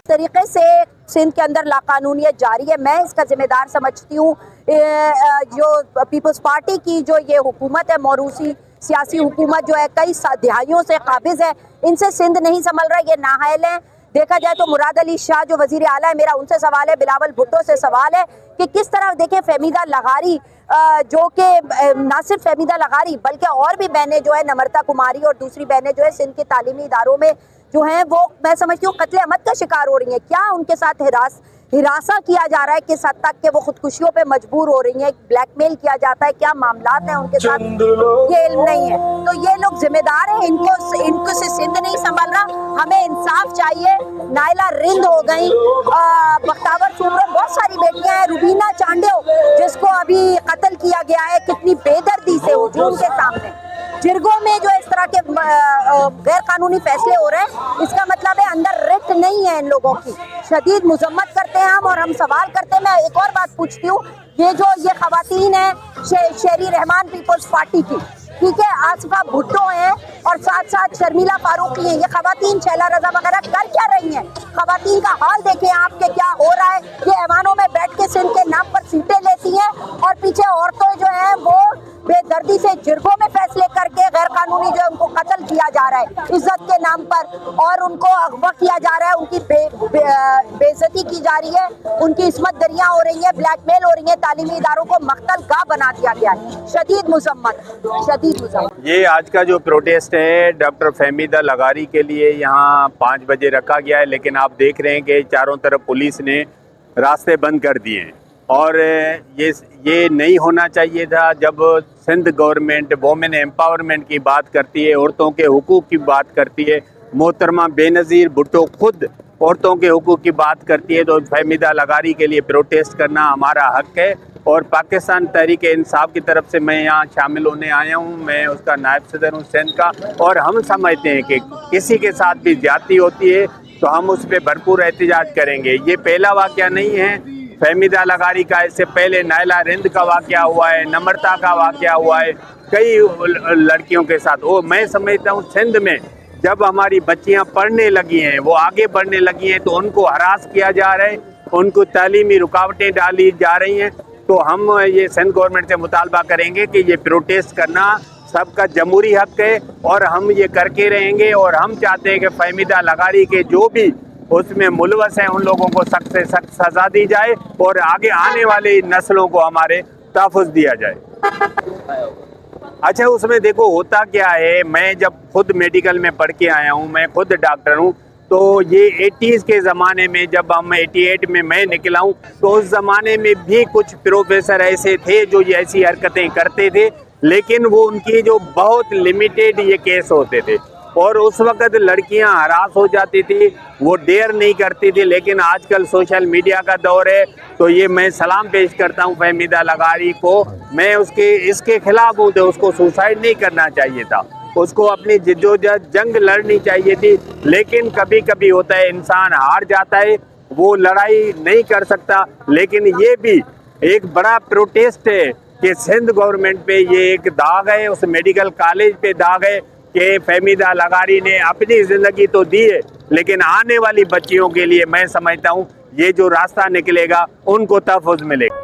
तरीके से सिंध के अंदर लाकानूनियत जारी है। मैं इसका जिम्मेदार समझती हूँ जो पीपल्स पार्टी की जो ये हुकूमत है, मौरूसी सियासी हुकूमत जो है, कई दहाइयों से काबिज है, इनसे सिंध नहीं संभल रहा। ये नाअहल है। देखा जाए तो मुराद अली शाह जो वजीर आला है, मेरा उनसे सवाल है, बिलावल भुट्टो से सवाल है कि किस तरह देखें फहमीदा लगारी जो कि ना सिर्फ फहमीदा लगारी बल्कि और भी बहनें जो है, नम्रता कुमारी और दूसरी बहनें जो है सिंध के तालीमी इदारों में जो हैं वो मैं समझती हूँ कत्ले अमद का शिकार हो रही हैं। क्या उनके साथ हिरासा किया जा रहा है, किस हद तक के वो खुदकुशियों पे मजबूर हो रही हैं, ब्लैकमेल किया जाता है, क्या मामलात हैं उनके साथ, ये इल्म नहीं है। तो ये लोग जिम्मेदार हैं, इनको से सिंध नहीं संभल रहा। हमें इंसाफ चाहिए। नायला रिंद हो गई, बख्तावर सूमरे, बहुत सारी बेटियां हैं, रुबीना चांडियो जिसको अभी कत्ल किया गया है, कितनी बेदर्दी से हुजूम के सामने। जिरगों में जो इस तरह के गैर कानूनी फैसले हो रहे हैं, इसका मतलब है अंदर रिट नहीं है इन लोगों की। शदीद मुजम्मत करते हैं हम और हम सवाल करते हैं। मैं एक और बात पूछती हूँ, ये खवातीन है शेरी रहमान पीपल्स पार्टी की, ठीक है, आसिफा भुट्टो हैं और साथ साथ शर्मिला फारूकी हैं, ये खवातीन शैला रजा वगैरह कर क्या रही हैं? खवातीन का हाल देखें आपके क्या हो रहा है। ये ऐवानों में बैठ के सिंध के नाम पर सीटें लेती हैं और पीछे औरतों जो हैं वो बेदर्दी से जिरगों में फैसले करके गैर कानूनी जो उनको कत्ल किया जा रहा है इज्जत के नाम पर, और उनको अगवा किया जा रहा है, उनकी बेइज्जती की जा रही है, उनकी इस्मत दरियां हो रही है, ब्लैकमेल हो रही है, तालीमी इदारों को मख्तल गाह बना दिया गया है। शदीद मुजम्मत। ये आज का जो प्रोटेस्ट है डॉक्टर फहमीदा लगारी के लिए यहाँ 5 बजे रखा गया है, लेकिन आप देख रहे हैं कि चारों तरफ पुलिस ने रास्ते बंद कर दिए हैं और ये नहीं होना चाहिए था। जब सिंध गवर्नमेंट वोमेन एम्पावरमेंट की बात करती है, औरतों के हुकूक की बात करती है, मोहतरमा बेनज़ीर भुट्टो खुद औरतों के हुकूक की बात करती है, तो फहमीदा लगारी के लिए प्रोटेस्ट करना हमारा हक है। और पाकिस्तान तहरीक इंसाफ की तरफ से मैं यहाँ शामिल होने आया हूँ, मैं उसका नायब सदर हूँ सिंध का, और हम समझते हैं कि किसी के साथ भी ज्यादती होती है तो हम उस पर भरपूर एहतजाज करेंगे। ये पहला वाक़या नहीं है फहमीदा लगारी का, इससे पहले नायला रिंद का वाक़या हुआ है, नम्रता का वाक़या हुआ है, कई लड़कियों के साथ। वो मैं समझता हूँ सिंध में जब हमारी बच्चियाँ पढ़ने लगी हैं, वो आगे बढ़ने लगी हैं, तो उनको हरास किया जा रहा है, उनको तालीमी रुकावटें डाली जा रही हैं। तो हम ये सिंध गवर्नमेंट से मुतालबा करेंगे कि ये प्रोटेस्ट करना सबका जमहूरी हक है और हम ये करके रहेंगे। और हम चाहते हैं कि फहमीदा लगारी के जो भी उसमें मुलवस हैं उन लोगों को सख्त से सख्त सज़ा दी जाए और आगे आने वाली नस्लों को हमारे तहफ़्फ़ुज़ दिया जाए। अच्छा, उसमें देखो होता क्या है, मैं जब खुद मेडिकल में पढ़ के आया हूँ, मैं खुद डॉक्टर हूँ, तो ये 80s के ज़माने में जब हम 88 में मैं निकला हूँ, तो उस ज़माने में भी कुछ प्रोफेसर ऐसे थे जो ये ऐसी हरकतें करते थे, लेकिन वो उनकी जो बहुत लिमिटेड ये केस होते थे और उस वक़्त लड़कियां हरास हो जाती थी, वो डेयर नहीं करती थी। लेकिन आजकल सोशल मीडिया का दौर है, तो ये मैं सलाम पेश करता हूँ फहमीदा लगारी को। मैं इसके खिलाफ हूँ, तो उसको सुसाइड नहीं करना चाहिए था, उसको अपनी जिद्दोजहद जंग लड़नी चाहिए थी। लेकिन कभी कभी होता है इंसान हार जाता है, वो लड़ाई नहीं कर सकता। लेकिन ये भी एक बड़ा प्रोटेस्ट है कि सिंध गवर्नमेंट पे ये एक दाग है, उस मेडिकल कॉलेज पे दाग है कि फहमीदा लगारी ने अपनी ज़िंदगी तो दी है, लेकिन आने वाली बच्चियों के लिए मैं समझता हूँ ये जो रास्ता निकलेगा उनको तहफ़्फ़ुज़ मिलेगा।